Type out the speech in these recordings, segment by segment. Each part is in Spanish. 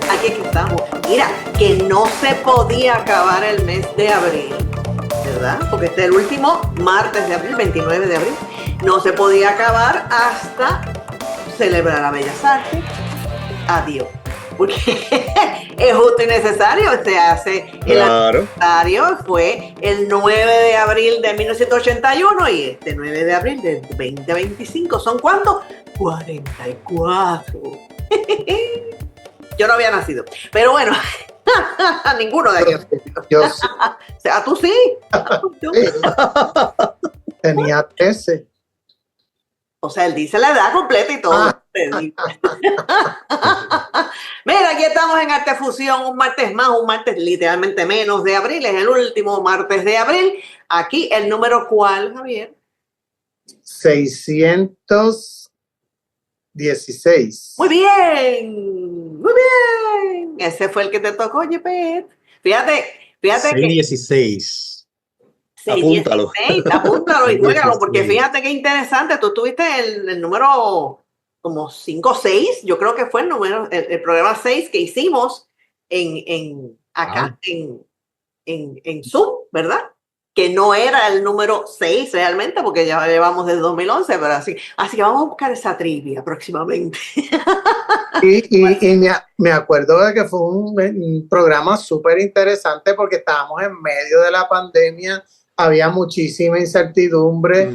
aquí es que estamos. Mira, que no se podía acabar el mes de abril, ¿verdad? Porque este es el último martes de abril, 29 de abril. No se podía acabar hasta celebrar a Bellas Artes. Adiós. Porque es justo y necesario, se hace el aniversario, fue el 9 de abril de 1981 y este 9 de abril de 2025. ¿Son cuántos? 44. Yo no había nacido, pero bueno, ninguno de ellos. Yo sí. O sea, tú sí. Tenía 13. O sea, él dice la edad completa y todo. Mira, aquí estamos en Artefusión, un martes más, un martes literalmente menos de abril, es el último martes de abril. Aquí el número ¿cuál, Javier? 616. Muy bien, muy bien. Ese fue el que te tocó, Jepet. Fíjate 616. Apúntalo y juégalo, porque fíjate qué interesante, tú tuviste el número como 5 o 6, yo creo que fue el programa 6 que hicimos acá en Zoom, ¿verdad? Que no era el número 6 realmente, porque ya llevamos desde 2011, pero así que vamos a buscar esa trivia próximamente. Y me acuerdo de que fue un programa súper interesante porque estábamos en medio de la pandemia, había muchísima incertidumbre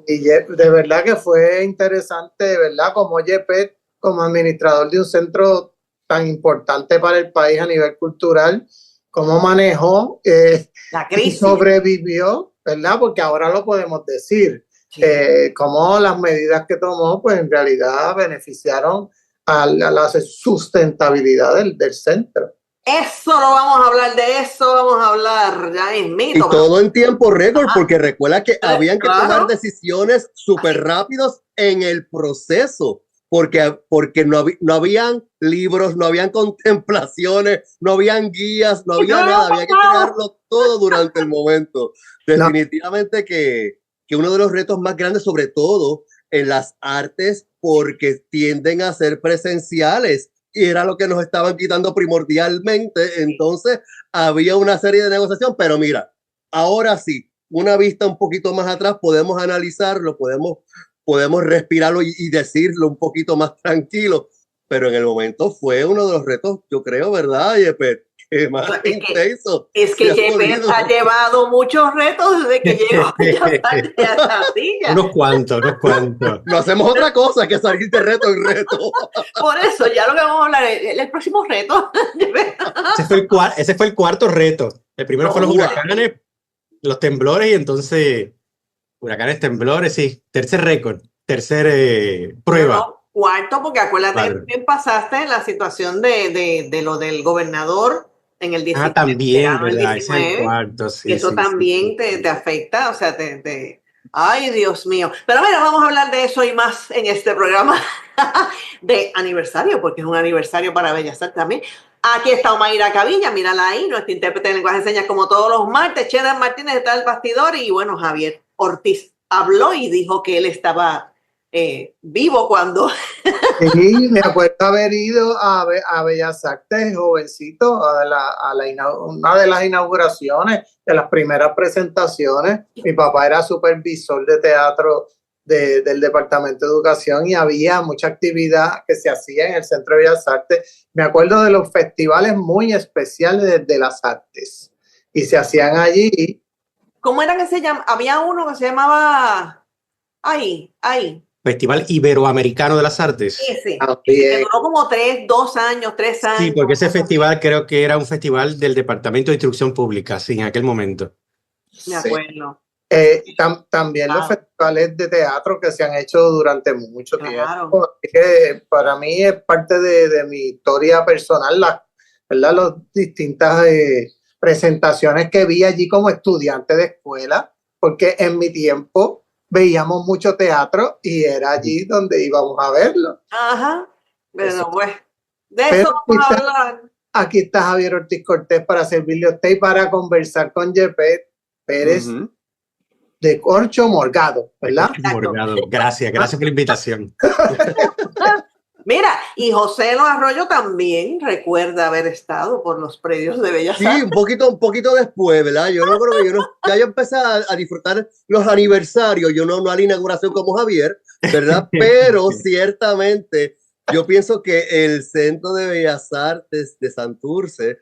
y de verdad que fue interesante, de verdad, como Jepet, como administrador de un centro tan importante para el país a nivel cultural, cómo manejó la crisis y sobrevivió, ¿verdad? Porque ahora lo podemos decir, sí. Cómo las medidas que tomó, pues en realidad beneficiaron a la sustentabilidad del centro. Eso lo vamos a hablar, de eso vamos a hablar ya en mito. Y todo en tiempo récord, porque recuerda que habían que tomar decisiones súper rápidos en el proceso, porque no habían libros, no habían contemplaciones, no habían guías, no había nada, había que crearlo todo durante el momento. Definitivamente que uno de los retos más grandes, sobre todo en las artes, porque tienden a ser presenciales, y era lo que nos estaban quitando primordialmente. Entonces había una serie de negociación, pero mira, ahora sí, una vista un poquito más atrás, podemos analizarlo, podemos respirarlo y decirlo un poquito más tranquilo, pero en el momento fue uno de los retos, yo creo, ¿verdad, Jepet? Más intenso. Es que Jepet ha llevado muchos retos desde que llegó a esta silla. Unos cuantos. No hacemos otra cosa que salir de reto en reto. Por eso, ya lo que vamos a hablar es el próximo reto. Ese fue el cuarto reto. El primero fue los huracanes, los temblores, y entonces huracanes, temblores, sí. Tercer récord, prueba. No, cuarto, porque acuérdate que también pasaste la situación de lo del gobernador en el 19. También, ¿verdad? Ese es el cuarto, sí. Que eso también te afecta, o sea, ay, Dios mío. Pero mira, vamos a hablar de eso y más en este programa de aniversario, porque es un aniversario para Bellas Artes también. Aquí está Omaira Cavilla, mírala ahí, nuestra intérprete de lenguaje de señas como todos los martes. Chedan Martínez está en el bastidor y bueno, Javier Ortiz habló y dijo que él estaba vivo cuando... Sí, me acuerdo haber ido a Bellas Artes, jovencito, una de las inauguraciones, de las primeras presentaciones. Mi papá era supervisor de teatro del Departamento de Educación y había mucha actividad que se hacía en el Centro de Bellas Artes. Me acuerdo de los festivales muy especiales de las artes y se hacían allí. ¿Cómo era que se llama? Había uno que se llamaba... Ahí. Festival Iberoamericano de las Artes. Ese. Que duró como 3 años. Sí, porque ese festival creo que era un festival del Departamento de Instrucción Pública, sí, en aquel momento. Me acuerdo. También los festivales de teatro que se han hecho durante mucho tiempo. Es que para mí es parte de mi historia personal, ¿verdad? Las distintas presentaciones que vi allí como estudiante de escuela, porque en mi tiempo veíamos mucho teatro y era allí donde íbamos a verlo. Ajá, pero pues, de eso vamos a hablar. Aquí está Javier Ortiz Cortés para servirle a usted y para conversar con Jepet Pérez de Corcho Morgado, ¿verdad? Morgado. Gracias por la invitación. Mira, y José Lo Arroyo también recuerda haber estado por los predios de Bellas Artes. Sí, un poquito después, ¿verdad? Yo no creo que ya yo empecé a disfrutar los aniversarios, yo no a la inauguración como Javier, ¿verdad? Pero ciertamente yo pienso que el Centro de Bellas Artes de Santurce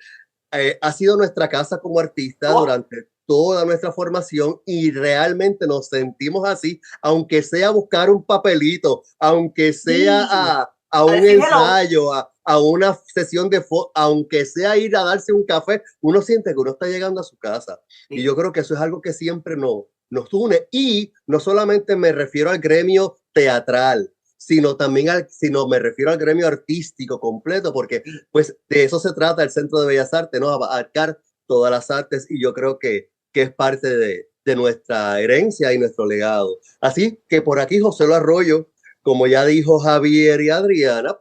ha sido nuestra casa como artista durante toda nuestra formación y realmente nos sentimos así, aunque sea buscar un papelito, aunque sea a un ensayo, a una sesión de fotos, aunque sea ir a darse un café, uno siente que uno está llegando a su casa. Sí. Y yo creo que eso es algo que siempre nos une. Y no solamente me refiero al gremio teatral, sino también me refiero al gremio artístico completo, porque pues de eso se trata el Centro de Bellas Artes, ¿no? Abarcar todas las artes, y yo creo que es parte de nuestra herencia y nuestro legado. Así que por aquí José Lo Arroyo, como ya dijo Javier y Adriana,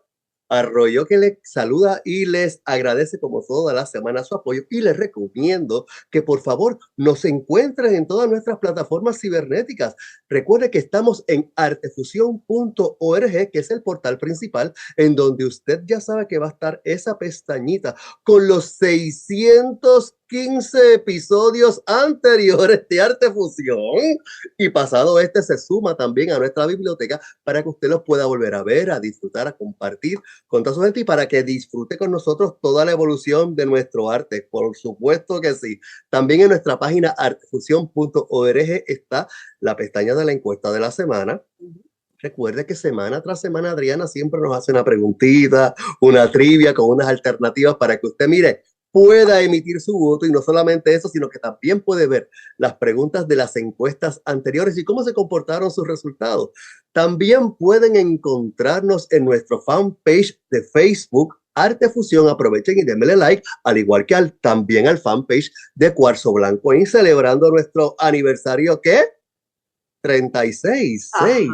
Arroyo que les saluda y les agradece como toda la semana su apoyo, y les recomiendo que por favor nos encuentren en todas nuestras plataformas cibernéticas. Recuerde que estamos en artefusion.org, que es el portal principal, en donde usted ya sabe que va a estar esa pestañita con los 615 episodios anteriores de Artefusión, y pasado este se suma también a nuestra biblioteca para que usted los pueda volver a ver, a disfrutar, a compartir con toda su gente, y para que disfrute con nosotros toda la evolución de nuestro arte. Por supuesto que sí. También en nuestra página artefusion.org está la pestaña de la encuesta de la semana. Recuerde que semana tras semana Adriana siempre nos hace una preguntita, una trivia con unas alternativas para que usted, mire, pueda emitir su voto, y no solamente eso, sino que también puede ver las preguntas de las encuestas anteriores y cómo se comportaron sus resultados. También pueden encontrarnos en nuestro fanpage de Facebook, Artefusión. Aprovechen y denle like, al igual que también al fanpage de Cuarzo Blanco, y celebrando nuestro aniversario, ¿qué? 36, 6.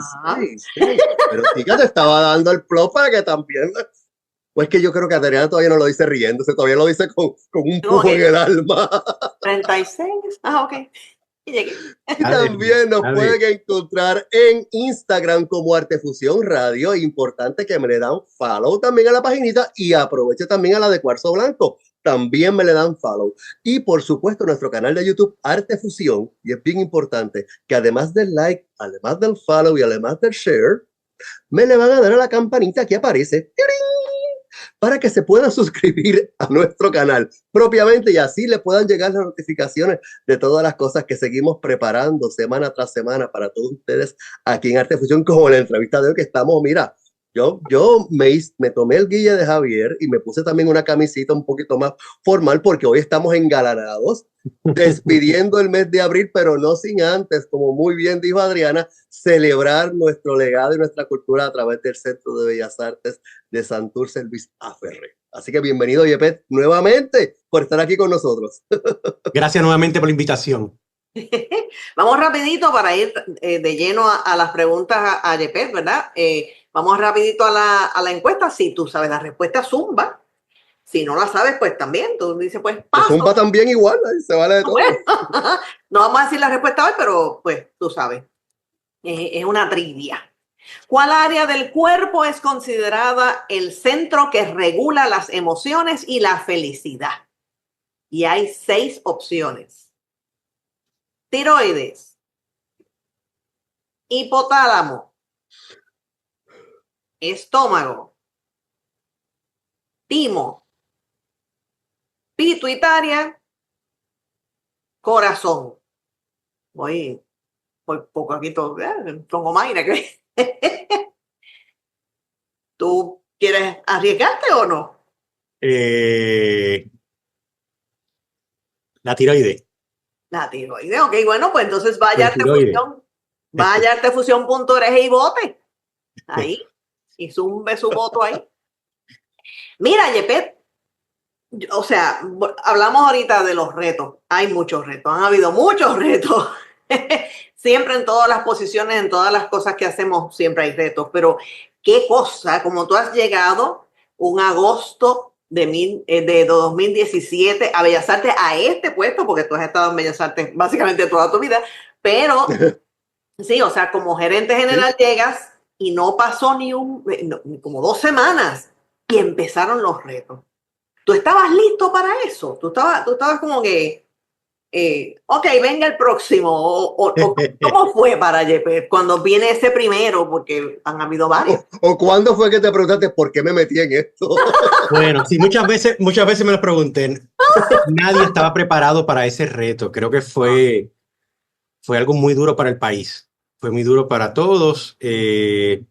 Pero sí que te estaba dando el plot para que también... Pues que yo creo que Adriana todavía no lo dice riéndose, todavía lo dice con un pujo en el alma. 36, ok. Y también nos pueden encontrar en Instagram como Artefusión Radio. Importante que me le dan follow también a la paginita, y aproveche también a la de Cuarzo Blanco. También me le dan follow. Y por supuesto nuestro canal de YouTube Artefusión. Y es bien importante que además del like, además del follow y además del share, me le van a dar a la campanita que aparece, para que se puedan suscribir a nuestro canal propiamente, y así le puedan llegar las notificaciones de todas las cosas que seguimos preparando semana tras semana para todos ustedes aquí en Artefusión, como la entrevista de hoy que estamos, mira, yo me tomé el guille de Javier y me puse también una camisita un poquito más formal, porque hoy estamos engalanados, despidiendo el mes de abril, pero no sin antes, como muy bien dijo Adriana, celebrar nuestro legado y nuestra cultura a través del Centro de Bellas Artes de Santurce Luis Aferré. Así que bienvenido, Yepet, nuevamente por estar aquí con nosotros. Gracias nuevamente por la invitación. Vamos rapidito para ir de lleno a las preguntas a Yepet, ¿verdad? Vamos rapidito a la encuesta. Si tú sabes la respuesta, zumba. Si no la sabes, pues también. Tú dices, pues paso. Zumba también igual, se vale de todo. Bueno, no vamos a decir la respuesta hoy, pero pues tú sabes. Es una trivia. ¿Cuál área del cuerpo es considerada el centro que regula las emociones y la felicidad? Y hay 6 opciones. Tiroides, hipotálamo, estómago, timo, pituitaria, corazón. Voy poco aquí todo, pongo Mayra. ¿Tú quieres arriesgarte o no? La tiroide. La tiroide, ok, bueno, pues entonces vaya a Artefusión, vaya a artefusión.org y vote. Ahí, y zumbe su voto ahí. Mira, Yepet, o sea, hablamos ahorita de los retos. Hay muchos retos, han habido muchos retos. Siempre en todas las posiciones, en todas las cosas que hacemos, siempre hay retos. Pero qué cosa, como tú has llegado un agosto de 2017 a Bellas Artes, a este puesto, porque tú has estado en Bellas Artes básicamente toda tu vida, pero sí, o sea, como gerente general llegas y no pasó como 2 semanas y empezaron los retos. ¿Tú estabas listo para eso? ¿Tú estabas como que, ok, venga el próximo? ¿Cómo fue para Yepes cuando viene ese primero? Porque han habido varios. ¿O cuándo fue que te preguntaste por qué me metí en esto? Bueno, sí, muchas veces me lo pregunté. Nadie estaba preparado para ese reto. Creo que fue algo muy duro para el país. Fue muy duro para todos. En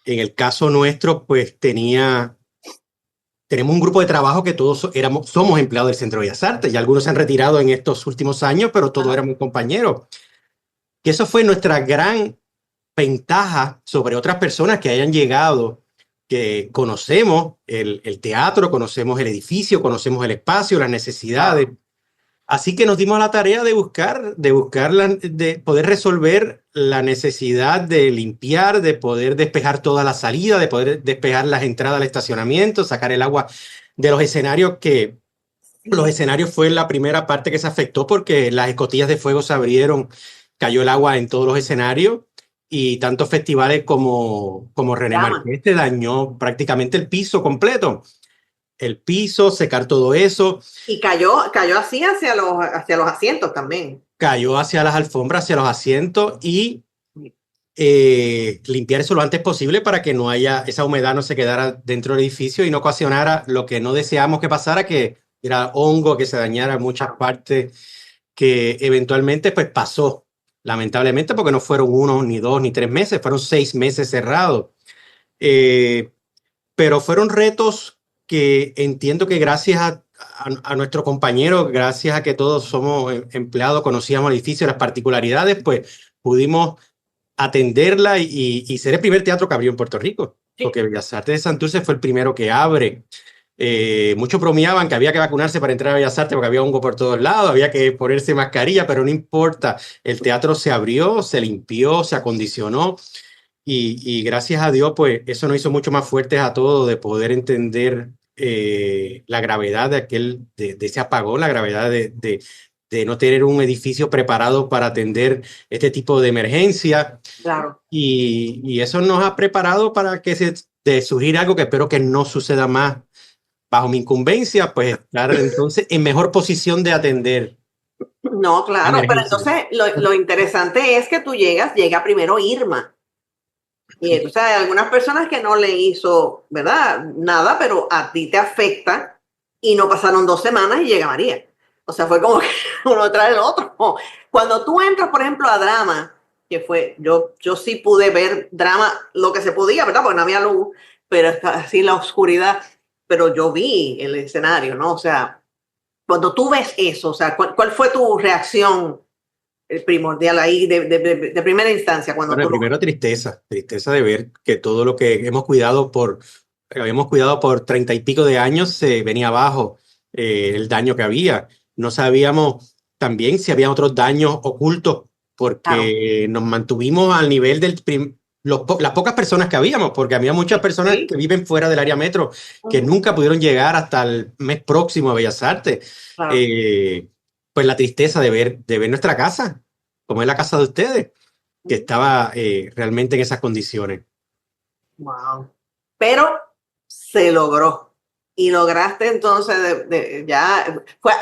el caso nuestro, pues tenemos un grupo de trabajo que todos somos empleados del Centro de Bellas Artes, y algunos se han retirado en estos últimos años, pero todos éramos compañeros. Y eso fue nuestra gran ventaja sobre otras personas que hayan llegado, que conocemos el teatro, conocemos el edificio, conocemos el espacio, las necesidades. Así que nos dimos a la tarea de de poder resolver la necesidad de limpiar, de poder despejar toda la salida, de poder despejar las entradas al estacionamiento, sacar el agua de los escenarios, que los escenarios fue la primera parte que se afectó porque las escotillas de fuego se abrieron, cayó el agua en todos los escenarios, y tanto festivales como René Marqués dañó prácticamente el piso completo. El piso, secar todo eso. Y cayó así hacia los asientos también. Cayó hacia las alfombras, hacia los asientos, y limpiar eso lo antes posible para que esa humedad no se quedara dentro del edificio y no ocasionara lo que no deseamos que pasara, que era hongo, que se dañara muchas partes, que eventualmente pues pasó, lamentablemente, porque no fueron 1, ni 2, ni 3 meses, fueron 6 meses cerrados. Pero fueron retos que entiendo que gracias a nuestro compañero, gracias a que todos somos empleados, conocíamos el edificio, las particularidades, pues pudimos atenderla y ser el primer teatro que abrió en Puerto Rico. Sí. Porque Bellas Artes de Santurce fue el primero que abre. Muchos bromeaban que había que vacunarse para entrar a Bellas Artes porque había hongo por todos lados, había que ponerse mascarilla, pero no importa. El teatro se abrió, se limpió, se acondicionó. Y gracias a Dios, pues eso nos hizo mucho más fuertes a todos, de poder entender la gravedad de ese apagón, la gravedad de no tener un edificio preparado para atender este tipo de emergencia. Claro. Y eso nos ha preparado para que de surgir algo que espero que no suceda más bajo mi incumbencia, pues estar entonces en mejor posición de atender. No, claro, pero entonces lo interesante es que tú llega primero Irma. Y entonces hay algunas personas que no le hizo, ¿verdad? Nada, pero a ti te afecta, y no pasaron 2 semanas y llega María. O sea, fue como que uno trae el otro. Cuando tú entras, por ejemplo, a drama, que fue, yo sí pude ver drama lo que se podía, ¿verdad? Porque no había luz, pero está así la oscuridad, pero yo vi el escenario, ¿no? O sea, cuando tú ves eso, o sea, ¿cuál fue tu reacción primordial ahí de primera instancia? Bueno, primero tristeza de ver que todo lo que habíamos cuidado por 30 y pico de años se venía abajo, el daño que había. No sabíamos también si había otros daños ocultos, porque nos mantuvimos al nivel las pocas personas que habíamos, porque había muchas personas que viven fuera del área metro, que nunca pudieron llegar hasta el mes próximo a Bellas Artes. Claro. Pues la tristeza de ver nuestra casa, como es la casa de ustedes, que estaba realmente en esas condiciones. Wow. Pero se logró. Y lograste entonces, ya, fue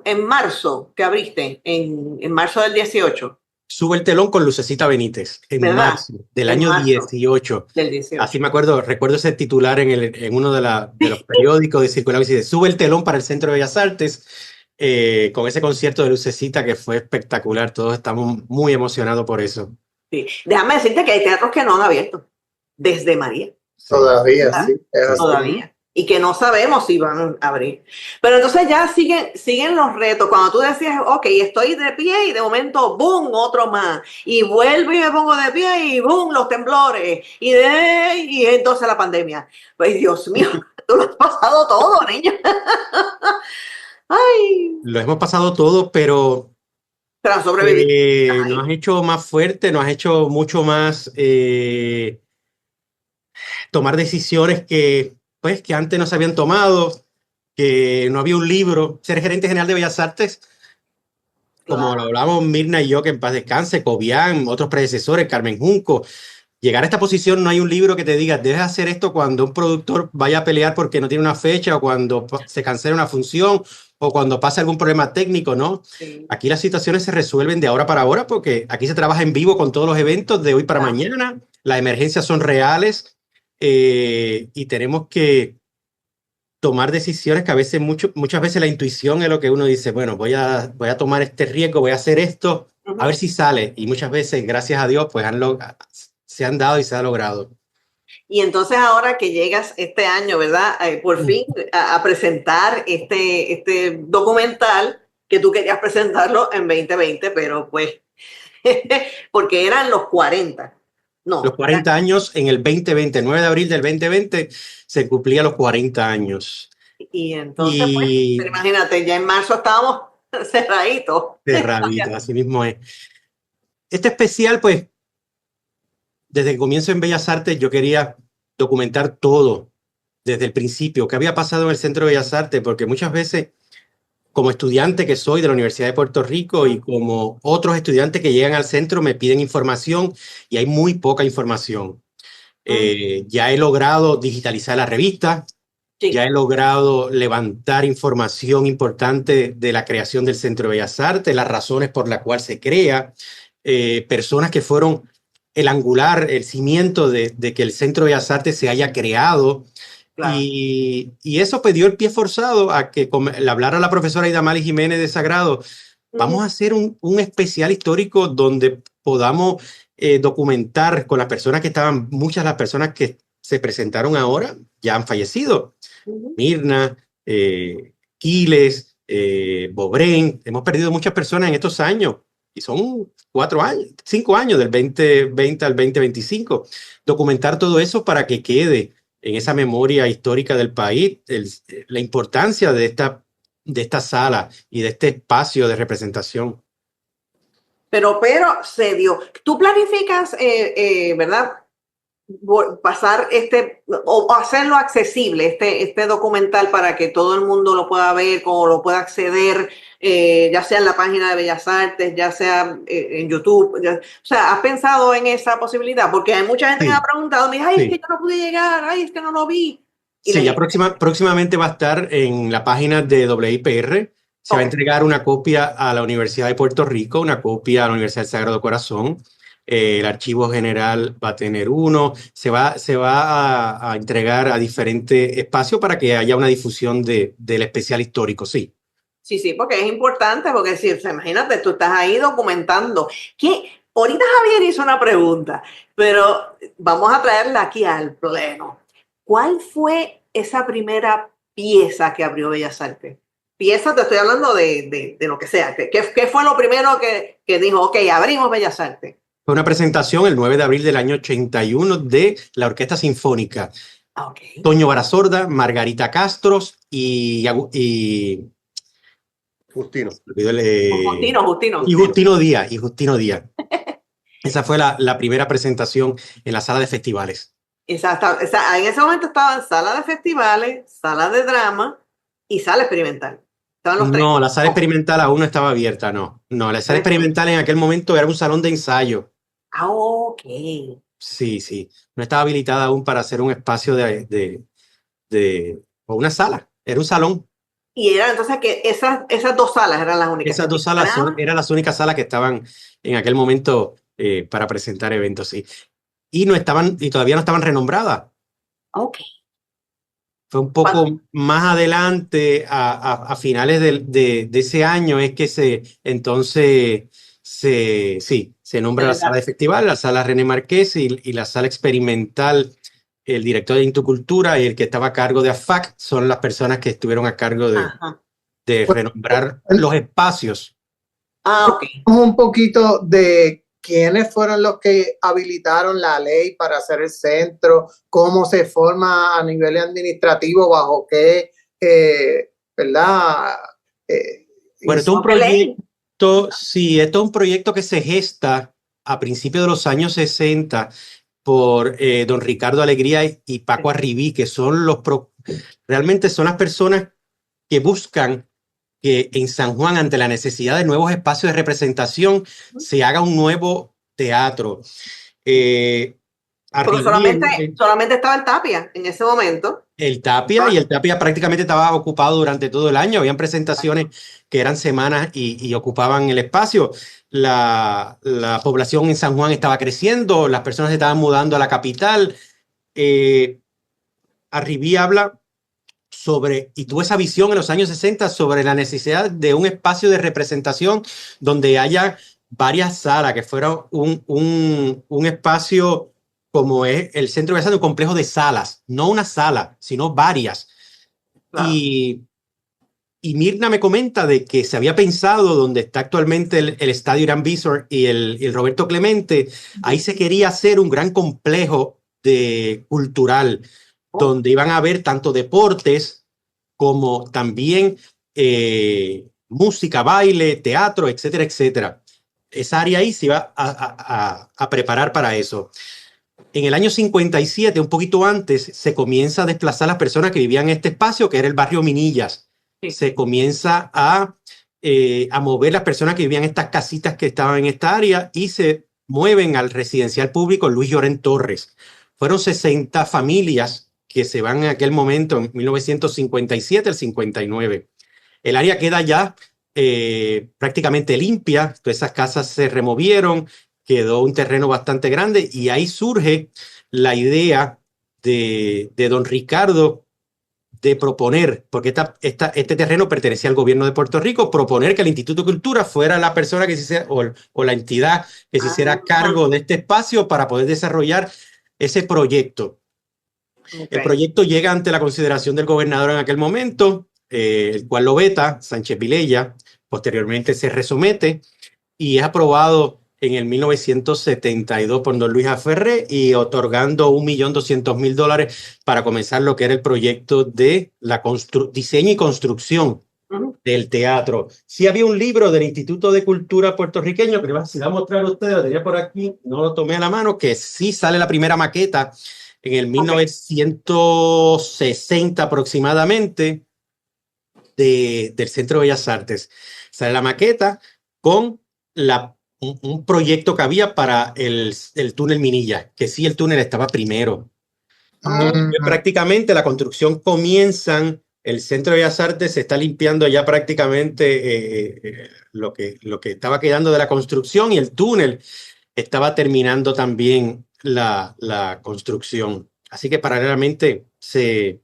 en marzo que abriste, en marzo del 18. Sube el telón con Lucecita Benítez, en marzo del año 18. Del 18. Así recuerdo ese titular en uno de los periódicos de circulación, que dice: sube el telón para el Centro de Bellas Artes, con ese concierto de Lucecita que fue espectacular. Todos estamos muy emocionados por eso. Sí. Déjame decirte que hay teatros que no han abierto desde María. Todavía, sí. Todavía. Y que no sabemos si van a abrir. Pero entonces ya siguen los retos. Cuando tú decías, ok, estoy de pie, y de momento, boom, otro más. Y vuelvo y me pongo de pie, y boom, los temblores. Y entonces la pandemia. Pues Dios mío, tú lo has pasado todo, niña. Ay. Lo hemos pasado todo, pero has sobrevivido. Nos has hecho más fuerte, nos has hecho mucho más tomar decisiones que antes no se habían tomado, que no había un libro. Ser gerente general de Bellas Artes, como lo hablamos Mirna y yo, que en paz descanse, Cobian, otros predecesores, Carmen Junco, llegar a esta posición no hay un libro que te diga, debes hacer esto cuando un productor vaya a pelear porque no tiene una fecha o cuando se cancela una función o cuando pasa algún problema técnico, ¿no? Sí. Aquí las situaciones se resuelven de ahora para ahora porque aquí se trabaja en vivo con todos los eventos de hoy para mañana. Las emergencias son reales y tenemos que tomar decisiones que a veces, muchas veces la intuición es lo que uno dice, bueno, voy a tomar este riesgo, voy a hacer esto, a ver si sale. Y muchas veces, gracias a Dios, pues se han dado y se ha logrado. Y entonces ahora que llegas este año, ¿verdad? Por fin a presentar este documental que tú querías presentarlo en 2020, pero pues, porque eran los 40. No. Los 40 años en el 2020, 9 de abril del 2020, se cumplía los 40 años. Y entonces, pues, imagínate, ya en marzo estábamos cerraditos. Cerraditos, así mismo es. Este especial, pues, desde que comienzo en Bellas Artes, yo quería documentar todo desde el principio, qué había pasado en el Centro de Bellas Artes, porque muchas veces, como estudiante que soy de la Universidad de Puerto Rico y como otros estudiantes que llegan al centro me piden información y hay muy poca información. Ya he logrado digitalizar la revista, ya he logrado levantar información importante de la creación del Centro de Bellas Artes, las razones por las cuales se crea, personas que fueron el angular, el cimiento de que el Centro de Bellas Artes se haya creado. Claro. Y eso pues dio el pie forzado a que le hablara a la profesora Idamali Jiménez de Sagrado. Vamos a hacer un especial histórico donde podamos documentar con las personas que estaban, muchas de las personas que se presentaron ahora ya han fallecido. Mirna, Quiles, Bobrén, hemos perdido muchas personas en estos años. Y son 5 años, del 2020 al 2025. Documentar todo eso para que quede en esa memoria histórica del país la importancia de esta sala y de este espacio de representación. Pero se dio. ¿Tú planificas, verdad, pasar o hacerlo accesible, este documental para que todo el mundo lo pueda ver, o lo pueda acceder, ya sea en la página de Bellas Artes, ya sea en YouTube? O sea, ¿has pensado en esa posibilidad? Porque hay mucha gente que me ha preguntado, mira, ay, es que yo no pude llegar, ay, es que no lo vi. Sí, ya próximamente va a estar en la página de WIPR. Se va a entregar una copia a la Universidad de Puerto Rico, una copia a la Universidad del Sagrado Corazón. El Archivo General va a tener uno. Se va a entregar a diferentes espacios para que haya una difusión del especial histórico, sí. Sí, porque es importante, porque si, imagínate, tú estás ahí documentando. Ahorita Javier hizo una pregunta, pero vamos a traerla aquí al pleno. ¿Cuál fue esa primera pieza que abrió Bellas Artes? Pieza, te estoy hablando de lo que sea. ¿Qué fue lo primero que dijo, ok, abrimos Bellas Artes? Fue una presentación el 9 de abril del año 81 de la Orquesta Sinfónica. Toño Barazorda, Margarita Castros y Justino. Justino Díaz. Esa fue la primera presentación en la sala de festivales. Exacto. En ese momento estaban sala de festivales, sala de drama y sala experimental. No, la sala experimental aún no estaba abierta, no. No, la sala experimental en aquel momento era un salón de ensayo. Ah, ok. Sí. No estaba habilitada aún para hacer un espacio o una sala. Era un salón. Y era entonces que esas dos salas eran las únicas. Esas dos salas eran las únicas salas que estaban en aquel momento para presentar eventos, sí. Y todavía no estaban renombradas. Ok. Fue un poco más adelante, a finales de ese año, es que se nombra la sala de festival, la sala René Marqués y la sala experimental. El director de Intucultura y el que estaba a cargo de AFAC son las personas que estuvieron a cargo de renombrar los espacios. Ok. Un poquito de quiénes fueron los que habilitaron la ley para hacer el centro, cómo se forma a nivel administrativo, bajo qué, ¿verdad? Bueno, esto es un proyecto que se gesta a principios de los años 60 por don Ricardo Alegría y Paco Arribí, que realmente son las personas que buscan que en San Juan, ante la necesidad de nuevos espacios de representación, se haga un nuevo teatro. Porque solamente estaba el Tapia en ese momento. El Tapia, y el Tapia prácticamente estaba ocupado durante todo el año. Habían presentaciones que eran semanas y ocupaban el espacio. La población en San Juan estaba creciendo, las personas se estaban mudando a la capital. Arribí habla sobre, y tuvo esa visión en los años 60 sobre la necesidad de un espacio de representación donde haya varias salas, que fuera un espacio como es el Centro de Bellas Artes, un complejo de salas, no una sala, sino varias. Claro. Y Mirna me comenta de que se había pensado donde está actualmente el Estadio Irán Bithorn y el Roberto Clemente, ahí se quería hacer un gran complejo cultural, donde iban a haber tanto deportes como también música, baile, teatro, etcétera, etcétera. Esa área ahí se iba a preparar para eso. En el año 57, un poquito antes, se comienza a desplazar las personas que vivían en este espacio, que era el barrio Minillas. Sí. Se comienza a mover las personas que vivían en estas casitas que estaban en esta área y se mueven al residencial público Luis Llorén Torres. Fueron 60 familias que se van en aquel momento, en 1957 al 59. El área queda ya prácticamente limpia, todas esas casas se removieron, quedó un terreno bastante grande y ahí surge la idea de don Ricardo de proponer, porque este terreno pertenecía al gobierno de Puerto Rico, proponer que el Instituto de Cultura fuera la persona que se hiciera, o la entidad que se hiciera cargo de este espacio para poder desarrollar ese proyecto. Okay. El proyecto llega ante la consideración del gobernador en aquel momento, el cual lo veta, Sánchez Vilella, posteriormente se resomete y es aprobado en el 1972 por don Luis Aferré y otorgando $1.200.000 para comenzar lo que era el proyecto de la diseño y construcción del teatro. Sí había un libro del Instituto de Cultura puertorriqueño, que si va a mostrar a ustedes, lo tenía por aquí, no lo tomé a la mano, que sí sale la primera maqueta en el 1960 aproximadamente del Centro de Bellas Artes. Sale la maqueta con un proyecto que había para el túnel Minilla, que sí el túnel estaba primero. Prácticamente la construcción comienzan, el Centro de Bellas Artes se está limpiando ya prácticamente lo que estaba quedando de la construcción y el túnel estaba terminando también la construcción. Así que paralelamente se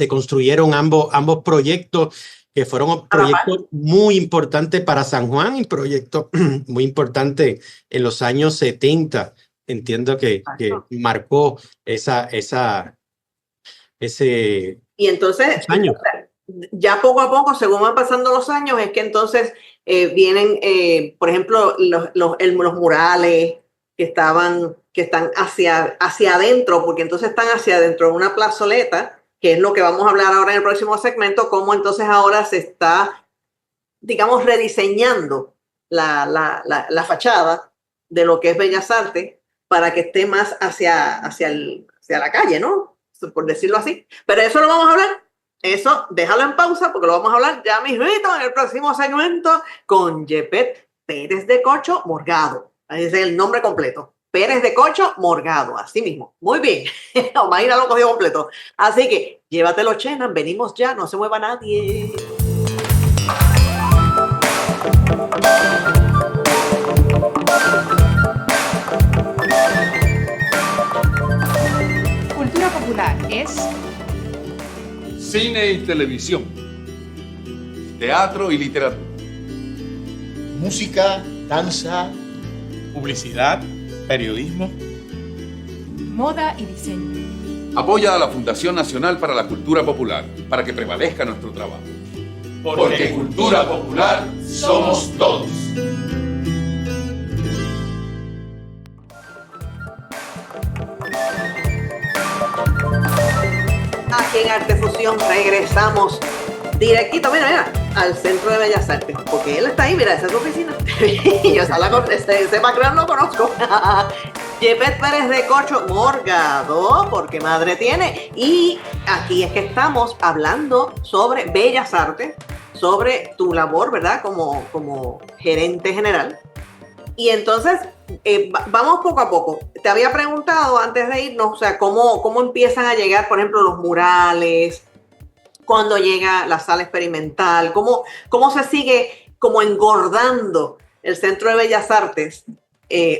construyeron ambos proyectos que fueron proyectos muy importantes para San Juan y proyectos muy importantes en los años 70. Entiendo que marcó ese y entonces, año. Ya poco a poco, según van pasando los años, es que entonces vienen, por ejemplo, los murales que están hacia adentro, porque entonces están hacia adentro de una plazoleta, que es lo que vamos a hablar ahora en el próximo segmento, cómo entonces ahora se está, digamos, rediseñando la fachada de lo que es Bellas Artes para que esté más hacia la calle, ¿no? Por decirlo así. Pero eso lo vamos a hablar, eso déjalo en pausa porque lo vamos a hablar ya mismito en el próximo segmento con Yepet Pérez de Cocho Morgado. Ese es el nombre completo. Pérez de Cocho Morgado, así mismo. Muy bien. Omaira lo cogió completo. Así que llévatelo, Chenan. Venimos ya, no se mueva nadie. Cultura popular es cine y televisión, teatro y literatura, música, danza, publicidad, periodismo, moda y diseño. Apoya a la Fundación Nacional para la Cultura Popular para que prevalezca nuestro trabajo. Porque cultura popular somos todos. Aquí en Artefusión regresamos directito, mira, al Centro de Bellas Artes, porque él está ahí, mira, esa es su oficina. Y yo ese background lo conozco. Yepet Pérez de Cocho Morgado, porque madre tiene. Y aquí es que estamos hablando sobre Bellas Artes, sobre tu labor, ¿verdad? Como gerente general. Y entonces vamos poco a poco. Te había preguntado antes de irnos, o sea, cómo empiezan a llegar, por ejemplo, los murales, cuando llega la sala experimental, cómo se sigue como engordando el Centro de Bellas Artes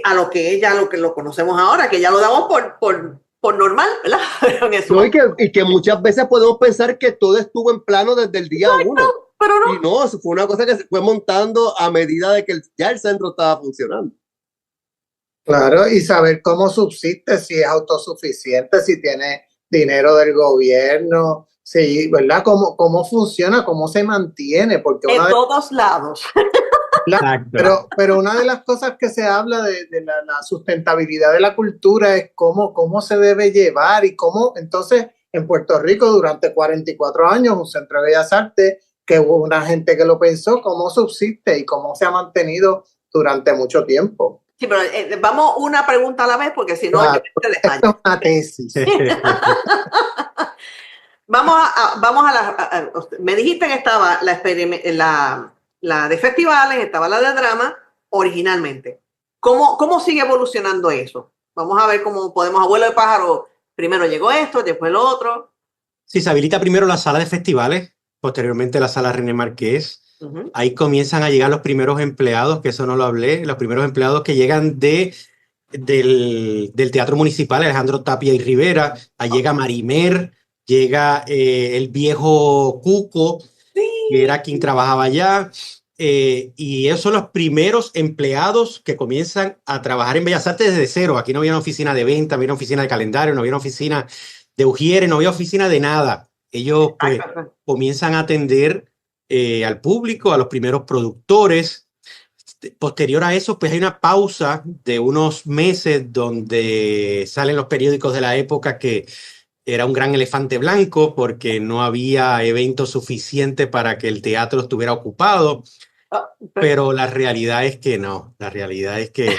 a lo que lo conocemos ahora, que ya lo damos por normal, ¿verdad? Pero y que muchas veces podemos pensar que todo estuvo en plano desde el día uno. Pero no. Y no, eso fue una cosa que se fue montando a medida de que ya el centro estaba funcionando. Claro, y saber cómo subsiste, si es autosuficiente, si tiene dinero del gobierno, si, ¿verdad? Cómo funciona, cómo se mantiene, porque de todos lados. Pero una de las cosas que se habla de la sustentabilidad de la cultura es cómo se debe llevar y cómo, entonces, en Puerto Rico durante 44 años, un Centro de Bellas Artes, que hubo una gente que lo pensó, cómo subsiste y cómo se ha mantenido durante mucho tiempo. Sí, pero vamos una pregunta a la vez, porque si no, esto es una tesis. Vamos a me dijiste que estaba la de festivales, estaba la de drama originalmente. ¿Cómo sigue evolucionando eso? Vamos a ver cómo podemos, abuelo de pájaro, primero llegó esto, después lo otro. Sí, se habilita primero la sala de festivales, posteriormente la sala René Marqués. Uh-huh. Ahí comienzan a llegar los primeros empleados, que eso no lo hablé, los primeros empleados que llegan del Teatro Municipal, Alejandro Tapia y Rivera. Ahí llega Marimer, llega el viejo Cuco, que era quien trabajaba allá. Y esos son los primeros empleados que comienzan a trabajar en Bellas Artes desde cero. Aquí no había una oficina de venta, no había una oficina de calendario, no había una oficina de ujieres, no había oficina de nada. Ellos pues, comienzan a atender al público, a los primeros productores. Posterior a eso, pues hay una pausa de unos meses donde salen los periódicos de la época que era un gran elefante blanco porque no había eventos suficientes para que el teatro estuviera ocupado. Pero la realidad es que no. La realidad es que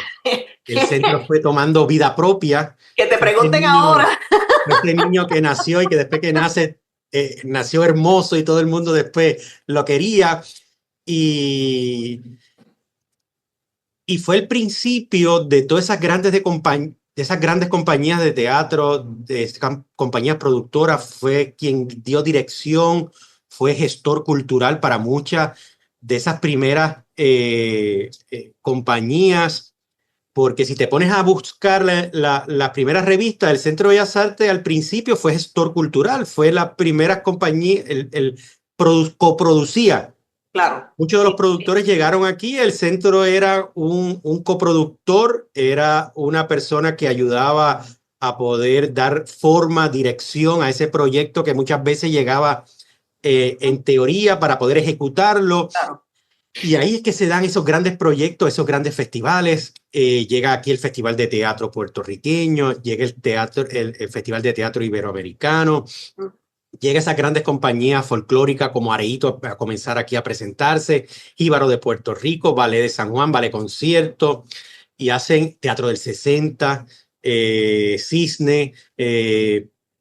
el centro fue tomando vida propia. Que te pregunten ahora. Este niño que nació y que después que nace, nació hermoso y todo el mundo después lo quería. Y fue el principio de todas esas grandes compañías de teatro, de esas compañías productoras. Fue quien dio dirección, fue gestor cultural para muchas de esas primeras compañías, porque si te pones a buscar la primera revista del Centro de Bellas Artes, al principio fue gestor cultural, fue la primera compañía, coproducía. Claro. Muchos de los productores llegaron aquí, el centro era un coproductor, era una persona que ayudaba a poder dar forma, dirección a ese proyecto que muchas veces llegaba en teoría para poder ejecutarlo. Claro. Y ahí es que se dan esos grandes proyectos, esos grandes festivales. Llega aquí el Festival de Teatro Puertorriqueño, llega el Festival de Teatro Iberoamericano. Llega esas grandes compañías folclóricas como Areíto a comenzar aquí a presentarse, Jíbaro de Puerto Rico, Ballet de San Juan, Ballet Concierto, y hacen Teatro del 60, Cisne,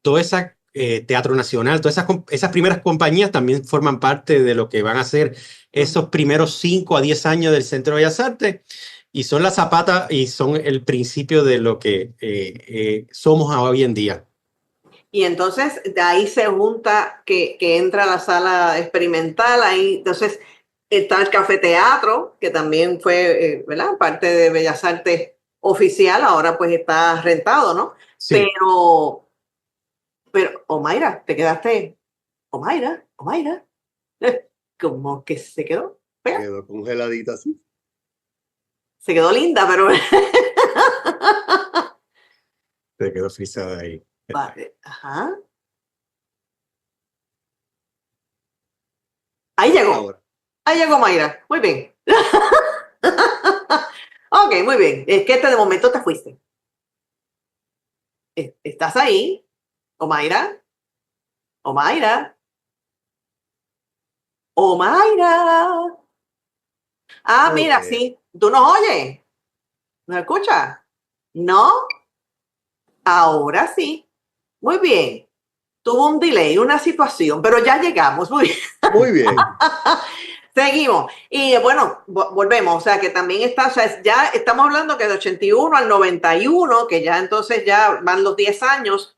toda esa Teatro Nacional, todas esas primeras compañías también forman parte de lo que van a ser esos primeros 5 a 10 años del Centro de Bellas Artes, y son la zapata y son el principio de lo que somos hoy en día. Y entonces de ahí se junta que entra a la sala experimental, ahí entonces está el Café Teatro, que también fue, ¿verdad? Parte de Bellas Artes oficial, ahora pues está rentado, ¿no? Sí. Pero, Omaira, te quedaste, Omaira, ¿cómo que se quedó? Se quedó congeladita así. Se quedó linda, pero... Se quedó frisada ahí. Vale, ajá. Ahí llegó. Ahora. Ahí llegó Mayra. Muy bien. Ok, muy bien. Es que de momento te fuiste. ¿Estás ahí? ¿Omaira? ¿Omaira? ¿Omaira? Ah, mira, sí. ¿Tú nos oyes? ¿Nos escuchas? ¿No? Ahora sí. Muy bien. tuvo un delay, una situación, pero ya llegamos. Muy bien. Muy bien. Seguimos. Y bueno, volvemos. O sea, que también está, o sea, ya estamos hablando que de 81 al 91, que ya entonces ya van los 10 años,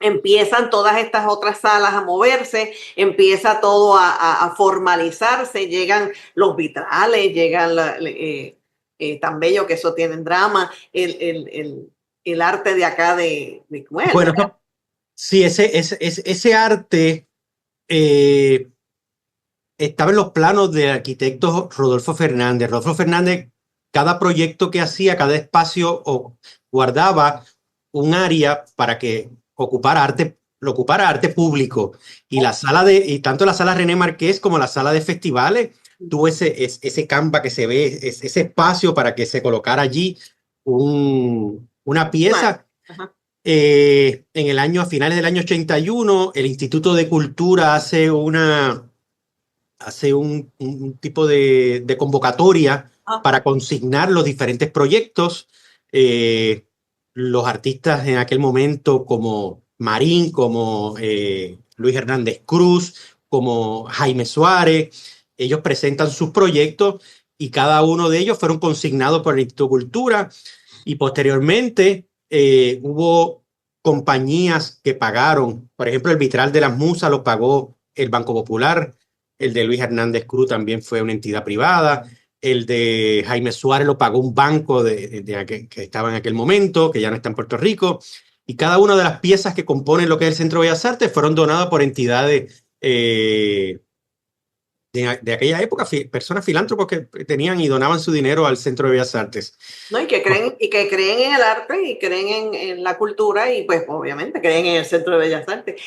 empiezan todas estas otras salas a moverse, empieza todo a formalizarse, llegan los vitrales, llegan tan bello que eso tiene drama, el arte de acá Bueno, sí, ese arte estaba en los planos del arquitecto Rodolfo Fernández. Rodolfo Fernández, cada proyecto que hacía, cada espacio guardaba un área para que lo ocupara arte público. Y y tanto la sala René Marqués como la sala de festivales tuvo ese Canva que se ve, ese espacio para que se colocara allí una pieza. Ajá. A finales del año 81, el Instituto de Cultura hace un tipo de convocatoria para consignar los diferentes proyectos. Los artistas en aquel momento como Marín, como Luis Hernández Cruz, como Jaime Suárez, ellos presentan sus proyectos y cada uno de ellos fueron consignados por el Instituto de Cultura y posteriormente hubo compañías que pagaron. Por ejemplo, el vitral de las Musas lo pagó el Banco Popular. El de Luis Hernández Cruz también fue una entidad privada. El de Jaime Suárez lo pagó un banco que estaba en aquel momento, que ya no está en Puerto Rico. Y cada una de las piezas que componen lo que es el Centro de Bellas Artes fueron donadas por entidades de aquella época, personas filántropos que tenían y donaban su dinero al Centro de Bellas Artes. ¿No? Y que creen en el arte y creen en la cultura y pues obviamente creen en el Centro de Bellas Artes.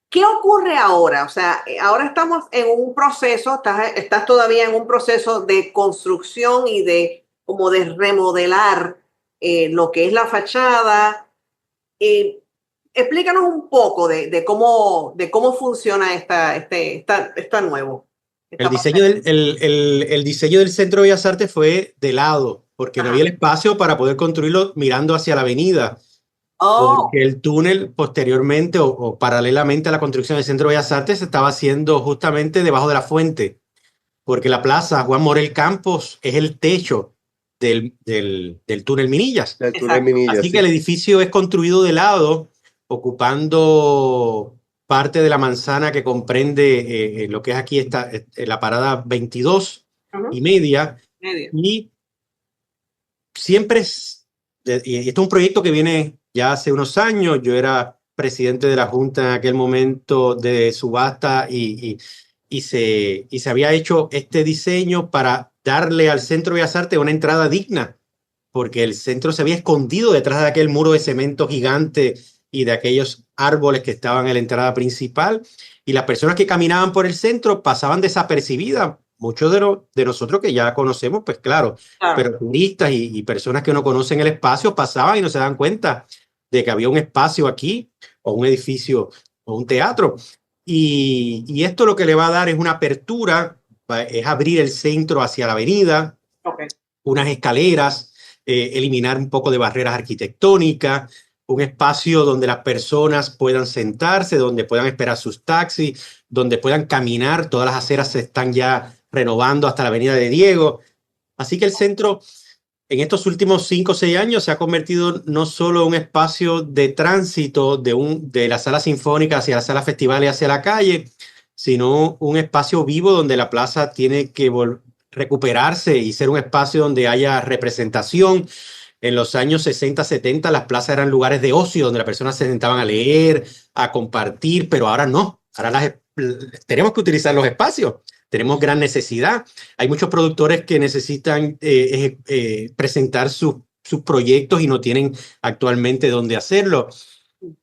¿Qué ocurre ahora? O sea, ahora estamos en un proceso, estás todavía en un proceso de construcción y de remodelar lo que es la fachada. Explícanos un poco de cómo funciona esta nuevo. El diseño del Centro de Bellas Artes fue de lado, porque no había el espacio para poder construirlo mirando hacia la avenida. Porque el túnel posteriormente o paralelamente a la construcción del Centro de Bellas Artes se estaba haciendo justamente debajo de la fuente, porque la plaza Juan Morel Campos es el techo del túnel Minillas. Así que el edificio es construido de lado, ocupando parte de la manzana que comprende lo que es aquí la parada 22 y media. Y siempre y esto es un proyecto que viene ya hace unos años. Yo era presidente de la Junta en aquel momento de subasta y se había hecho este diseño para darle al Centro de Bellas Artes una entrada digna, porque el centro se había escondido detrás de aquel muro de cemento gigante y de aquellos árboles que estaban en la entrada principal, y las personas que caminaban por el centro pasaban desapercibidas. Muchos de nosotros que ya conocemos, pues claro, pero turistas y personas que no conocen el espacio pasaban y no se dan cuenta de que había un espacio aquí, o un edificio, o un teatro. Y esto lo que le va a dar es una apertura, es abrir el centro hacia la avenida, unas escaleras, eliminar un poco de barreras arquitectónicas, un espacio donde las personas puedan sentarse, donde puedan esperar sus taxis, donde puedan caminar. Todas las aceras se están ya renovando hasta la avenida de Diego. Así que el centro en estos últimos 5 o 6 años se ha convertido no solo en un espacio de tránsito de la sala sinfónica hacia la sala festival y hacia la calle, sino un espacio vivo donde la plaza tiene que recuperarse y ser un espacio donde haya representación. En los años 60, 70, las plazas eran lugares de ocio donde las personas se sentaban a leer, a compartir, pero ahora no. Ahora tenemos que utilizar los espacios. Tenemos gran necesidad. Hay muchos productores que necesitan presentar sus proyectos y no tienen actualmente dónde hacerlo.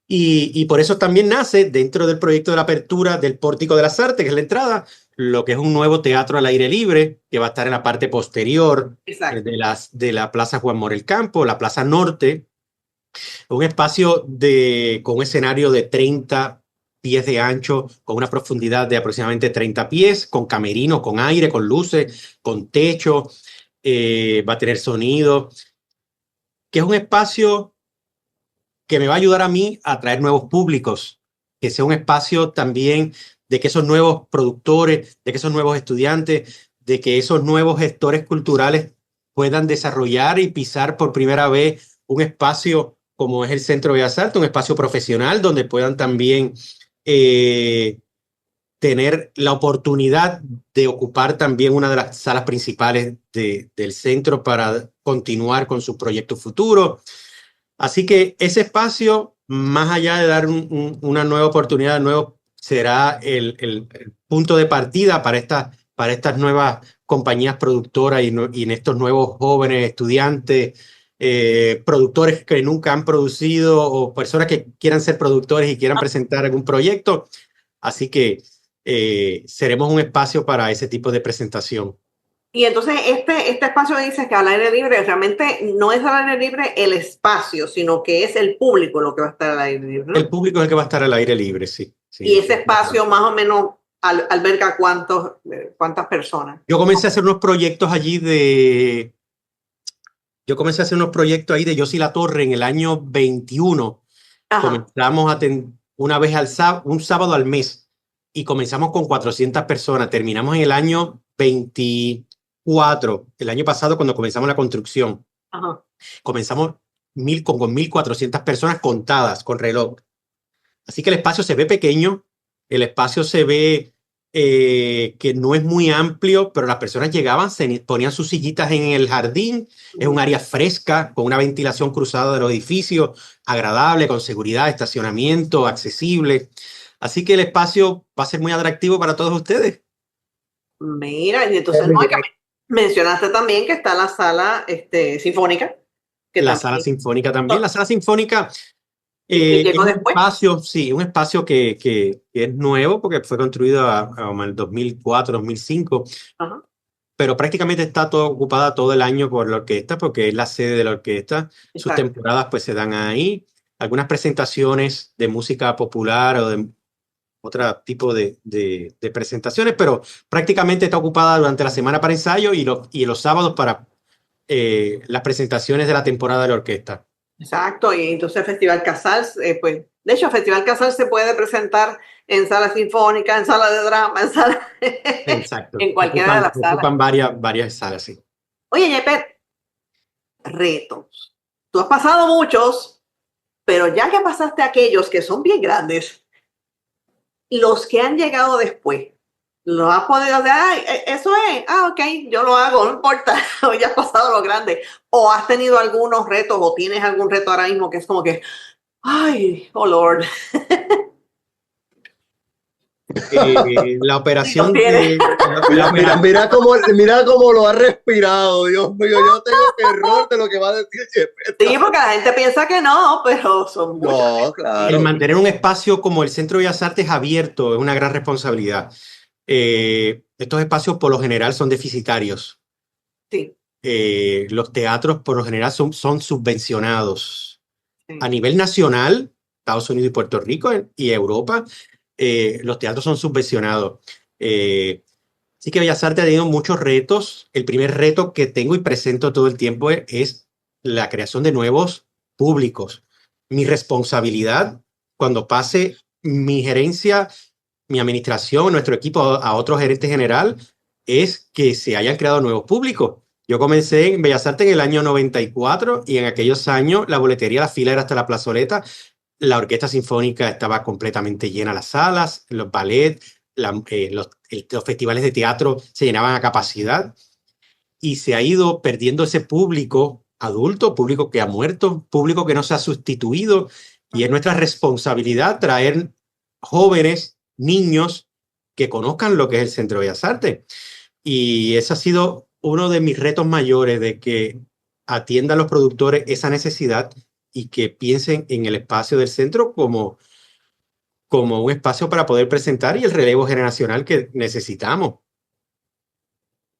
Y por eso también nace dentro del proyecto de la apertura del Pórtico de las Artes, que es la entrada, lo que es un nuevo teatro al aire libre, que va a estar en la parte posterior de la Plaza Juan Morel Campos, la Plaza Norte, un espacio con un escenario de 30 pies de ancho, con una profundidad de aproximadamente 30 pies, con camerinos, con aire, con luces, con techo, va a tener sonido, que es un espacio que me va a ayudar a mí a atraer nuevos públicos. que sea un espacio también de que esos nuevos productores, de que esos nuevos estudiantes, de que esos nuevos gestores culturales puedan desarrollar y pisar por primera vez un espacio como es el Centro de Bellas Artes, un espacio profesional donde puedan también tener la oportunidad de ocupar también una de las salas principales del centro para continuar con sus proyectos futuros. Así que ese espacio, más allá de dar una nueva oportunidad, nuevo, será el punto de partida para estas nuevas compañías productoras y en estos nuevos jóvenes estudiantes, productores que nunca han producido o personas que quieran ser productores y quieran presentar algún proyecto. Así que seremos un espacio para ese tipo de presentación. Y entonces este espacio dice que al aire libre, realmente no es al aire libre el espacio, sino que es el público lo que va a estar al aire libre, ¿no? El público es el que va a estar al aire libre, sí. Y ese espacio más o menos alberga cuántas personas. Yo comencé a hacer unos proyectos allí de Yossi La Torre en el año 21. Ajá. Comenzamos una vez un sábado al mes y comenzamos con 400 personas. Terminamos en el año 24, el año pasado cuando comenzamos la construcción. Ajá. Comenzamos con 1.400 personas contadas con reloj. Así que el espacio se ve pequeño, el espacio se ve que no es muy amplio, pero las personas llegaban, se ponían sus sillitas en el jardín. Es un área fresca, con una ventilación cruzada de los edificios, agradable, con seguridad, estacionamiento, accesible. Así que el espacio va a ser muy atractivo para todos ustedes. Mira, y entonces mencionaste también que está la sala sinfónica. La sala sinfónica también. La sala sinfónica es un espacio que es nuevo porque fue construido en el 2004, 2005. Ajá. Pero prácticamente está ocupada todo el año por la orquesta porque es la sede de la orquesta. Exacto. Sus temporadas pues se dan ahí. Algunas presentaciones de música popular o de otro tipo de presentaciones, pero prácticamente está ocupada durante la semana para ensayo y los sábados para las presentaciones de la temporada de la orquesta. Exacto, y entonces Festival Casals, pues, de hecho, Festival Casals se puede presentar en sala sinfónica, en sala de drama, en sala... Exacto. En cualquiera de las salas. Ocupan varias salas, sí. Oye, Yepet, retos. Tú has pasado muchos, pero ya que pasaste aquellos que son bien grandes, los que han llegado después, ¿lo has podido hacer? Ay, eso es, ok, yo lo hago, no importa, ya has pasado lo grande. ¿O has tenido algunos retos o tienes algún reto ahora mismo que es como que, ay, oh Lord? La operación mira cómo lo ha respirado, Dios mío, yo tengo terror de lo que va a decir Yepet. Sí, porque la gente piensa que no, pero son muchas. No, claro. El mantener un espacio como el Centro de Bellas Artes abierto es una gran responsabilidad. Estos espacios por lo general son deficitarios. Sí. Los teatros por lo general son subvencionados. Sí. A nivel nacional, Estados Unidos y Puerto Rico y Europa, los teatros son subvencionados. Así que Bellas Artes ha tenido muchos retos. El primer reto que tengo y presento todo el tiempo es la creación de nuevos públicos. Mi responsabilidad cuando pase mi gerencia, mi administración, nuestro equipo a otro gerente general, es que se hayan creado nuevos públicos. Yo comencé en Bellas Artes en el año 94 y en aquellos años la boletería, la fila era hasta la plazoleta. La orquesta sinfónica estaba completamente llena, las salas, los ballets, los festivales de teatro se llenaban a capacidad y se ha ido perdiendo ese público adulto, público que ha muerto, público que no se ha sustituido y es nuestra responsabilidad traer jóvenes, niños que conozcan lo que es el Centro de Bellas Artes. Y ese ha sido uno de mis retos mayores, de que atiendan los productores esa necesidad y que piensen en el espacio del centro como un espacio para poder presentar y el relevo generacional que necesitamos.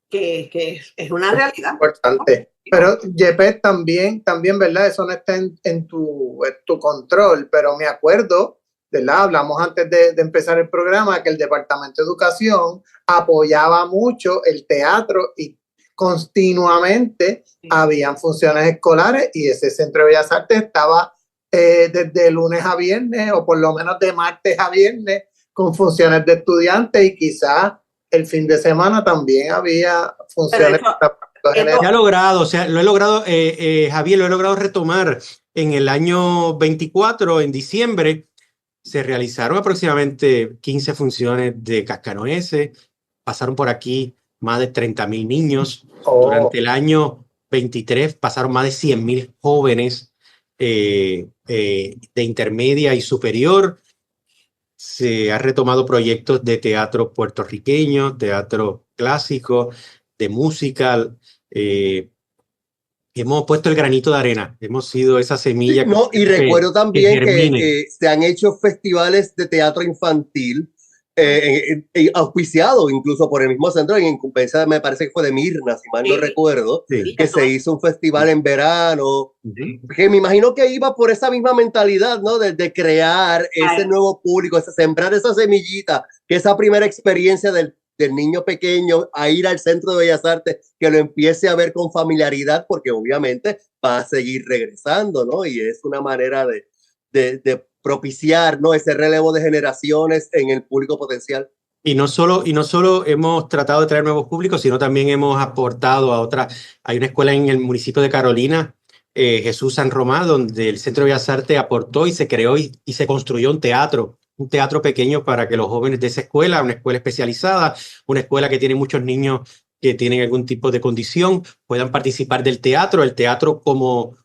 Que es una realidad. Importante. Pero Yepet también, ¿verdad? Eso no está en tu control, pero me acuerdo, ¿verdad? Hablamos antes de empezar el programa que el Departamento de Educación apoyaba mucho el teatro y continuamente habían funciones escolares y ese Centro de Bellas Artes estaba desde lunes a viernes, o por lo menos de martes a viernes, con funciones de estudiantes, y quizás el fin de semana también había funciones. Se ha logrado, o sea, lo he logrado, Javier, lo he logrado retomar en el año 24, en diciembre. Se realizaron aproximadamente 15 funciones de cascanueces, pasaron por aquí más de 30,000 niños. Durante el año 23 pasaron más de 100,000 jóvenes de intermedia y superior. Se han retomado proyectos de teatro puertorriqueño, teatro clásico, de música. Hemos puesto el granito de arena, hemos sido esa semilla. No, y recuerdo también que se han hecho festivales de teatro infantil auspiciado incluso por el mismo centro, en incumbencia, me parece que fue de Mirna, si mal no recuerdo, que se hizo un festival en verano, que me imagino que iba por esa misma mentalidad, ¿no? De crear ese nuevo público, sembrar esa semillita, que esa primera experiencia del niño pequeño a ir al Centro de Bellas Artes, que lo empiece a ver con familiaridad, porque obviamente va a seguir regresando, ¿no? Y es una manera de propiciar, ¿no?, ese relevo de generaciones en el público potencial. Y no solo hemos tratado de traer nuevos públicos, sino también hemos aportado a otras. Hay una escuela en el municipio de Carolina, Jesús San Román, donde el Centro de Bellas Artes aportó y se creó y se construyó un teatro pequeño para que los jóvenes de esa escuela, una escuela especializada, una escuela que tiene muchos niños que tienen algún tipo de condición, puedan participar del teatro. El teatro como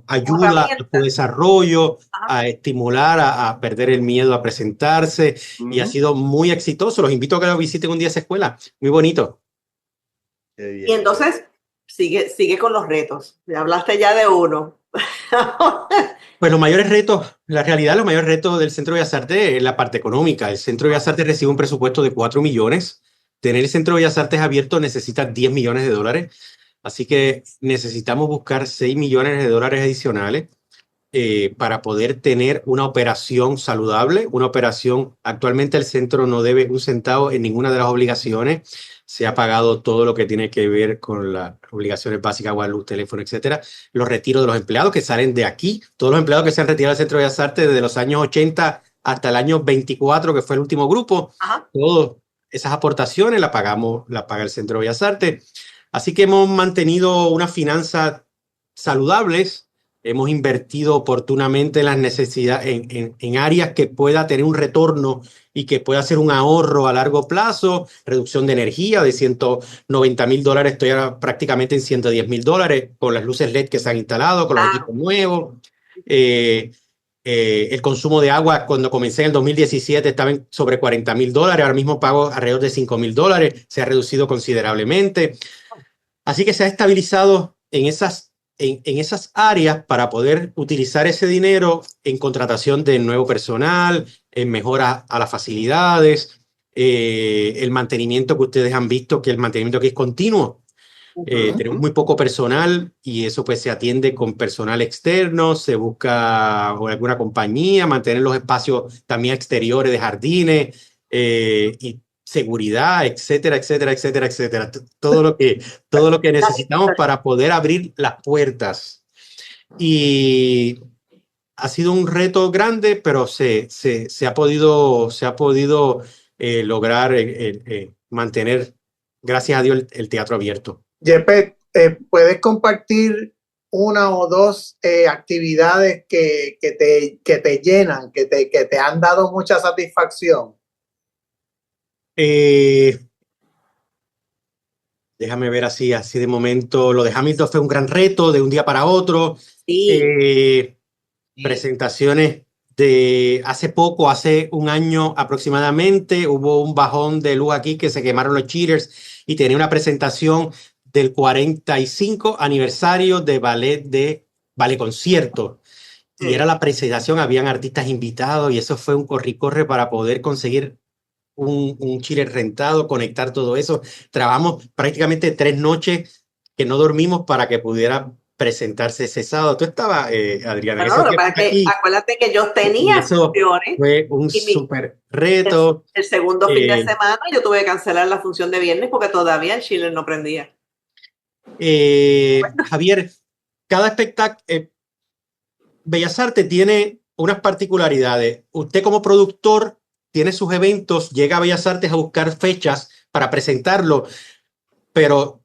ayuda a su desarrollo, a estimular, a perder el miedo a presentarse, y ha sido muy exitoso. Los invito a que lo visiten un día esa escuela, muy bonito. Y entonces sigue con los retos. Hablaste ya de uno. Pues los mayores retos del Centro de Bellas Artes es la parte económica. El Centro de Bellas Artes recibe un presupuesto de 4 millones. Tener el Centro de Bellas Artes abierto necesita 10 millones de dólares. Así que necesitamos buscar 6 millones de dólares adicionales para poder tener una operación saludable, una operación. Actualmente el centro no debe un centavo en ninguna de las obligaciones. Se ha pagado todo lo que tiene que ver con las obligaciones básicas, agua, luz, teléfono, etcétera. Los retiros de los empleados que salen de aquí, todos los empleados que se han retirado del Centro de Bellas Artes desde los años 80 hasta el año 24, que fue el último grupo, todas esas aportaciones las paga el Centro de Bellas Artes. Así que hemos mantenido unas finanzas saludables, hemos invertido oportunamente en las necesidades, en áreas que pueda tener un retorno y que pueda ser un ahorro a largo plazo, reducción de energía de $190,000, estoy ahora prácticamente en $110,000 con las luces LED que se han instalado, con los equipos nuevos. El consumo de agua cuando comencé en el 2017 estaba en sobre $40,000, ahora mismo pago alrededor de $5,000, se ha reducido considerablemente. Así que se ha estabilizado en esas áreas para poder utilizar ese dinero en contratación de nuevo personal, en mejora a las facilidades, el mantenimiento que ustedes han visto, que el mantenimiento aquí es continuo. Tenemos muy poco personal y eso pues se atiende con personal externo, se busca o alguna compañía, mantener los espacios también exteriores de jardines y seguridad, etcétera, etcétera, etcétera, etcétera. Todo lo que necesitamos para poder abrir las puertas. Y ha sido un reto grande, pero se ha podido lograr mantener, gracias a Dios, el teatro abierto. Yepet, ¿puedes compartir una o dos actividades que te llenan, que te han dado mucha satisfacción? Déjame ver así de momento. Lo de Hamilton fue un gran reto de un día para otro. Presentaciones de hace un año aproximadamente, hubo un bajón de luz aquí que se quemaron los cheaters y tenía una presentación del 45 aniversario de ballet concierto. Y era la presentación, habían artistas invitados y eso fue un corre-corre para poder conseguir un chile rentado, conectar todo eso. Trabajamos prácticamente 3 noches que no dormimos para que pudiera presentarse ese sábado. Tú estabas, Adriana. Acuérdate que yo tenía funciones. Fue un súper reto. El segundo fin de semana yo tuve que cancelar la función de viernes porque todavía el chile no prendía. Javier, cada espectáculo, Bellas Artes tiene unas particularidades. Usted como productor tiene sus eventos, llega a Bellas Artes a buscar fechas para presentarlo, pero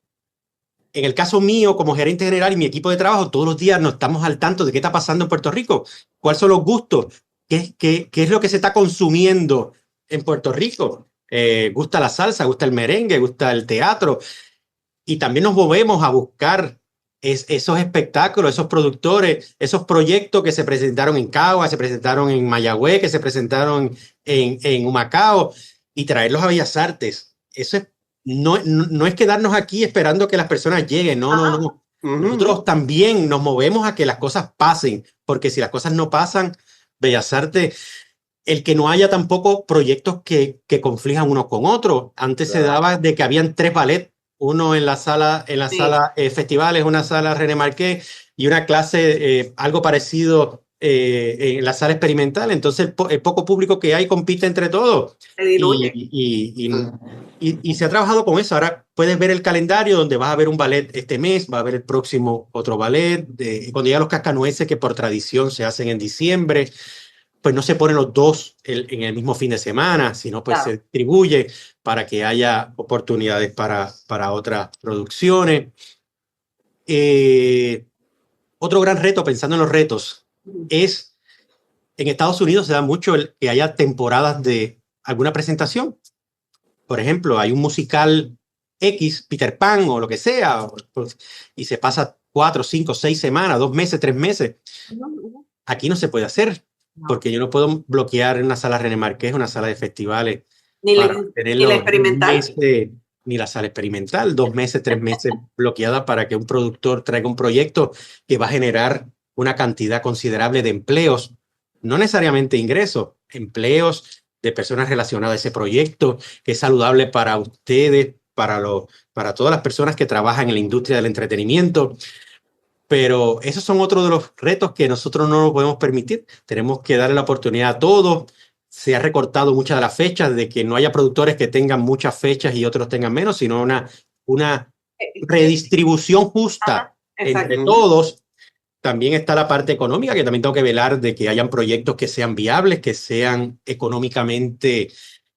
en el caso mío, como gerente general y mi equipo de trabajo, todos los días nos estamos al tanto de qué está pasando en Puerto Rico, cuáles son los gustos, qué es lo que se está consumiendo en Puerto Rico. Gusta la salsa, gusta el merengue, gusta el teatro, y también nos movemos a buscar esos espectáculos, esos productores, esos proyectos que se presentaron en Cagua, se presentaron en Mayagüez, que se presentaron en Humacao, y traerlos a Bellas Artes. Eso es, no es quedarnos aquí esperando que las personas lleguen, no. Nosotros también nos movemos a que las cosas pasen, porque si las cosas no pasan, Bellas Artes, el que no haya tampoco proyectos que conflijan unos con otros. Antes se daba de que habían 3 ballets, uno en la sala festivales, una sala René Marqués y una clase algo parecido en la sala experimental. Entonces el poco público que hay compite entre todos. Y se ha trabajado con eso. Ahora puedes ver el calendario donde vas a ver un ballet este mes, va a haber el próximo otro ballet. Cuando llegan los cascanueces, que por tradición se hacen en diciembre, pues no se ponen los dos en el mismo fin de semana, sino pues se distribuye para que haya oportunidades para otras producciones. Otro gran reto, pensando en los retos, es en Estados Unidos se da mucho el que haya temporadas de alguna presentación. Por ejemplo, hay un musical X, Peter Pan o lo que sea, y se pasa 4, 5, 6 semanas, 2 meses, 3 meses. Aquí no se puede hacer. Porque yo no puedo bloquear una sala René Marqués, una sala de festivales. Ni la experimental. Ni la sala experimental, 2 meses, 3 meses bloqueada para que un productor traiga un proyecto que va a generar una cantidad considerable de empleos, no necesariamente ingresos, empleos de personas relacionadas a ese proyecto, que es saludable para ustedes, para todas las personas que trabajan en la industria del entretenimiento. Pero esos son otros de los retos que nosotros no nos podemos permitir. Tenemos que darle la oportunidad a todos. Se ha recortado muchas de las fechas, de que no haya productores que tengan muchas fechas y otros tengan menos, sino una redistribución justa entre todos. También está la parte económica, que también tengo que velar de que hayan proyectos que sean viables, que sean económicamente,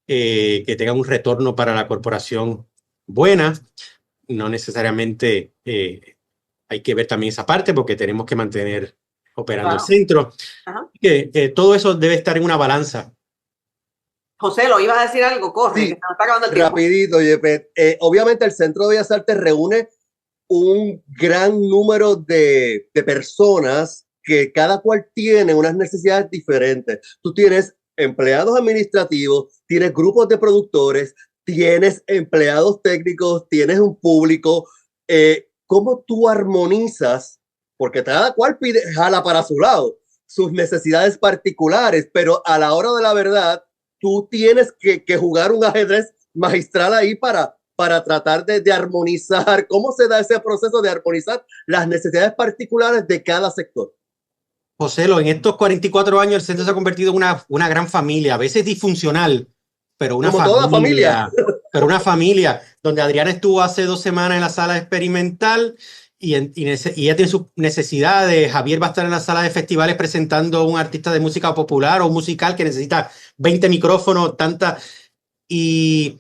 que tengan un retorno para la corporación buena. No necesariamente... hay que ver también esa parte porque tenemos que mantener operando el centro. Todo eso debe estar en una balanza. José, ¿lo ibas a decir algo? Corre, sí, que se nos está acabando el tiempo. Rapidito, Yepet. Obviamente el Centro de Bellas Artes reúne un gran número de personas que cada cual tiene unas necesidades diferentes. Tú tienes empleados administrativos, tienes grupos de productores, tienes empleados técnicos, tienes un público. ¿Cómo tú armonizas? Porque cada cual jala para su lado sus necesidades particulares, pero a la hora de la verdad, tú tienes que jugar un ajedrez magistral ahí para tratar de armonizar. ¿Cómo se da ese proceso de armonizar las necesidades particulares de cada sector? José, en estos 44 años el centro se ha convertido en una gran familia, a veces disfuncional, pero una familia. Toda familia. Pero una familia, donde Adriana estuvo hace 2 semanas en la sala experimental y ella tiene sus necesidades. Javier va a estar en la sala de festivales presentando a un artista de música popular o un musical que necesita 20 micrófonos, y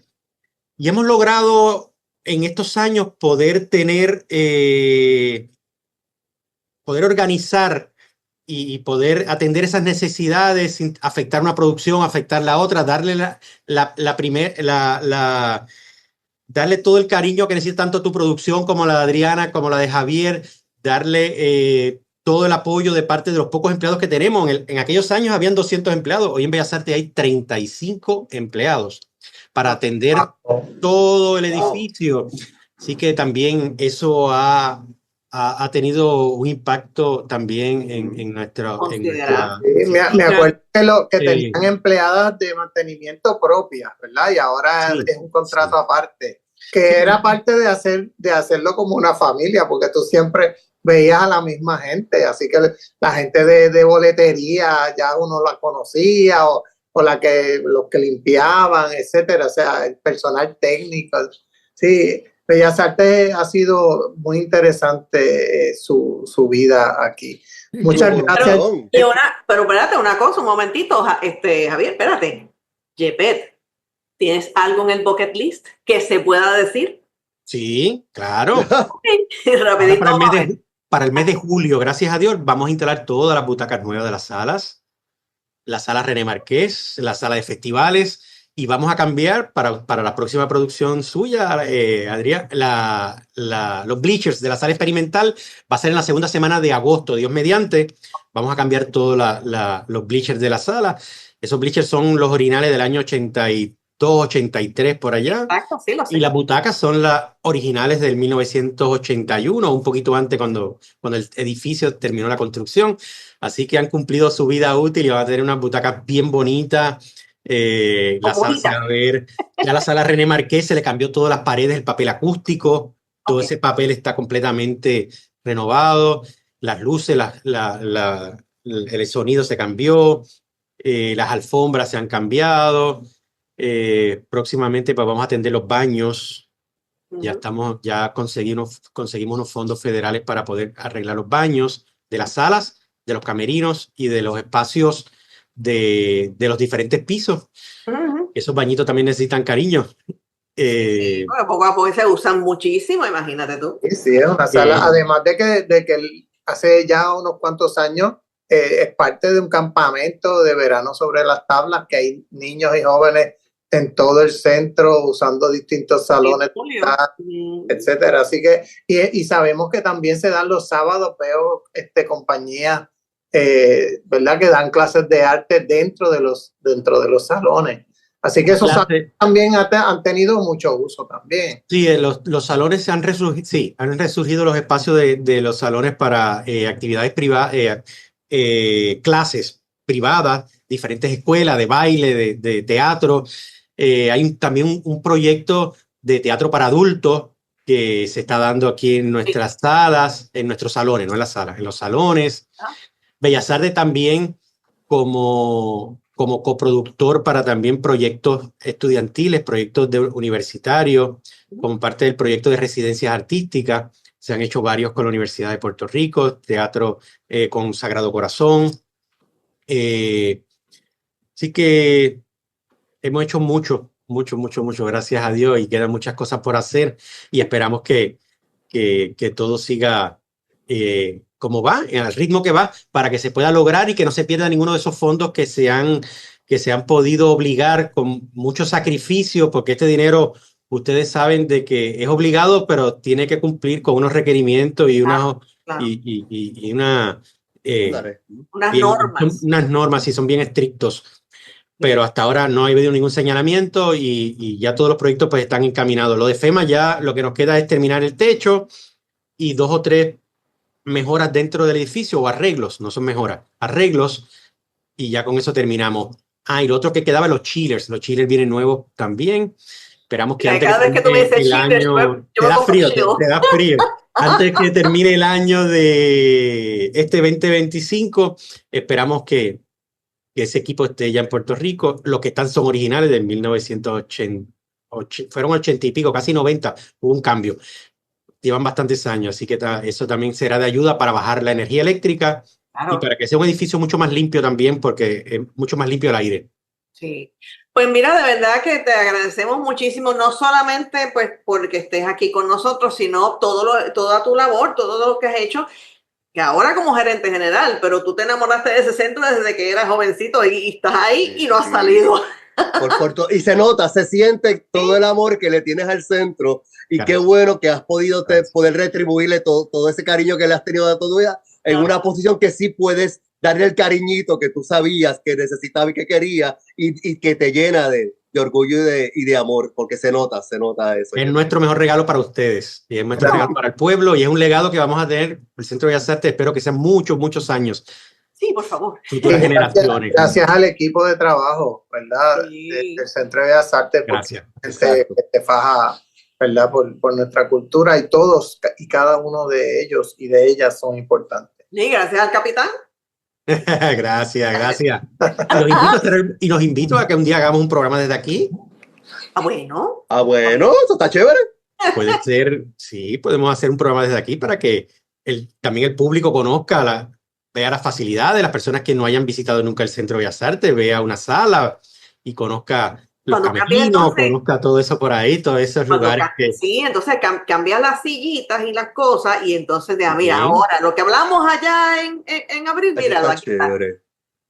hemos logrado en estos años poder organizar y poder atender esas necesidades sin afectar una producción, afectar la otra, darle darle todo el cariño que necesita tanto tu producción como la de Adriana, como la de Javier, darle todo el apoyo de parte de los pocos empleados que tenemos. En aquellos años habían 200 empleados, hoy en Bellas Artes hay 35 empleados para atender todo el edificio. Así que también eso ha tenido un impacto también en nuestra... me acuerdo que tenían empleadas de mantenimiento propias, ¿verdad? Y ahora es un contrato aparte, que era parte de hacerlo como una familia, porque tú siempre veías a la misma gente, así que la gente de boletería ya uno la conocía, o los que limpiaban, etcétera, o sea, el personal técnico. Sí, Bellas Artes ha sido muy interesante su vida aquí. Muchas gracias. Pero espérate una cosa, un momentito, Javier, espérate. Jepet, ¿tienes algo en el bucket list que se pueda decir? Sí, claro. Rapidito. Para el mes de julio, gracias a Dios, vamos a instalar todas las butacas nuevas de las salas. La sala René Marqués, la sala de festivales, y vamos a cambiar para la próxima producción suya, Adrián, los bleachers de la sala experimental va a ser en la segunda semana de agosto, Dios mediante. Vamos a cambiar todos los bleachers de la sala. Esos bleachers son los originales del año 82, 83 por allá. Exacto, sí, lo sé. Y las butacas son las originales del 1981, un poquito antes cuando el edificio terminó la construcción. Así que han cumplido su vida útil y van a tener unas butacas bien bonitas. La sala se va a ver. Ya la sala René Marqués se le cambió todas las paredes, el papel acústico. Todo ese papel está completamente renovado. Las luces, el sonido se cambió. Las alfombras se han cambiado. Próximamente pues, vamos a atender los baños. Ya conseguimos unos fondos federales para poder arreglar los baños de las salas, de los camerinos y de los espacios de los diferentes pisos. Esos bañitos también necesitan cariño. Bueno, poco a poco se usan muchísimo, imagínate tú. Sí, es una sala, además de que hace ya unos cuantos años es parte de un campamento de verano sobre las tablas, que hay niños y jóvenes en todo el centro usando distintos salones, etcétera. Así que, y sabemos que también se dan los sábados, veo compañías, ¿verdad? Que dan clases de arte dentro de los salones. Así que esos salones también han tenido mucho uso también. Sí, los salones han resurgido los espacios de los salones para actividades privadas, clases privadas, diferentes escuelas de baile, de teatro. Hay también un proyecto de teatro para adultos que se está dando aquí en nuestras salas, en nuestros salones, no en las salas, en los salones. Bellas Artes también como coproductor para también proyectos estudiantiles, proyectos universitarios, como parte del proyecto de residencias artísticas. Se han hecho varios con la Universidad de Puerto Rico, teatro con Sagrado Corazón. Así que hemos hecho mucho, gracias a Dios, y quedan muchas cosas por hacer y esperamos que todo siga como va, al ritmo que va, para que se pueda lograr y que no se pierda ninguno de esos fondos que se han podido obligar con mucho sacrificio, porque este dinero, ustedes saben de que es obligado, pero tiene que cumplir con unos requerimientos y unas normas, y son bien estrictos. Pero hasta ahora no ha habido ningún señalamiento y ya todos los proyectos pues están encaminados. Lo de FEMA ya lo que nos queda es terminar el techo y 2 o 3 mejoras dentro del edificio, o arreglos, no son mejoras, arreglos, y ya con eso terminamos. Y lo otro que quedaba, los chillers vienen nuevos también. Esperamos que antes cada vez que tú me dices chillers, te da frío. Antes que termine el año de este 2025, esperamos que ese equipo esté ya en Puerto Rico. Los que están son originales del 1980, fueron 80 y pico, casi 90, hubo un cambio. Llevan bastantes años, así que eso también será de ayuda para bajar la energía eléctrica y para que sea un edificio mucho más limpio también, porque es mucho más limpio el aire. Sí. Pues mira, de verdad que te agradecemos muchísimo, no solamente pues porque estés aquí con nosotros, sino toda tu labor, todo lo que has hecho, que ahora como gerente general, pero tú te enamoraste de ese centro desde que eras jovencito y estás ahí y no has salido. Y se nota, se siente todo el amor que le tienes al centro y qué bueno que has podido poder retribuirle todo ese cariño que le has tenido de tu vida en una posición que sí puedes darle el cariñito que tú sabías que necesitaba y que quería y que te llena de orgullo y de amor, porque se nota eso. Es nuestro mejor regalo para ustedes y es nuestro regalo para el pueblo y es un legado que vamos a tener el Centro de Bellas Artes. Espero que sean muchos años. Sí, por favor. Futuras generaciones. Gracias al equipo de trabajo, ¿verdad? Sí. Del Centro de Bellas Artes. Gracias. Te faja, ¿verdad? Por nuestra cultura, y todos y cada uno de ellos y de ellas son importantes. Y gracias al capitán. Gracias. Y los invito a que un día hagamos un programa desde aquí. Bueno, eso está chévere. Puede ser, sí, podemos hacer un programa desde aquí para que también el público conozca vea las facilidades, las personas que no hayan visitado nunca el Centro de Bellas Artes, vea una sala y conozca los Cuando cambie, camerinos, entonces, conozca todo eso por ahí, todos esos cuando lugares que... sí, entonces cambia las sillitas y las cosas y entonces mira, Bien. ahora lo que hablamos allá en abril, míralo, Está aquí está. chévere.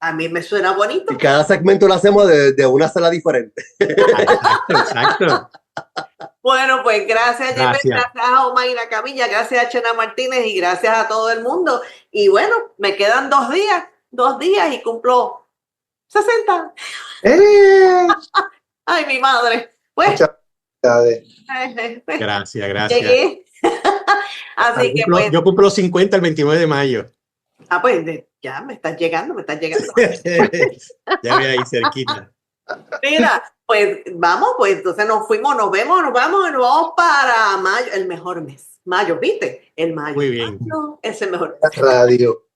A mí me suena bonito. Y cada segmento lo hacemos de una sala diferente. Exacto, exacto. Bueno, pues gracias, Jeffrey, Gracias. gracias a Omaira Camilla, gracias a Chena Martínez y gracias a todo el mundo. Y bueno, me quedan 2 días y cumplo 60. Ay, mi madre. Pues, Muchas felicidades. pues, Gracias, gracias. llegué. Así que pues, Yo cumplo 50 el 29 de mayo. pues ya me estás llegando. Ya voy ahí cerquita. Mira, pues vamos, pues entonces nos vamos para mayo, el mejor mes. Mayo, ¿viste? El mayo. Muy bien. Mayo es el mejor. Radio.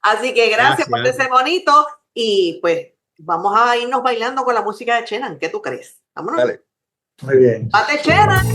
Así que gracias por Gracias. ese bonito y pues vamos a irnos bailando con la música de Chenan. ¿Qué tú crees? Vámonos. Dale. Muy bien. ¡Bate Chenan!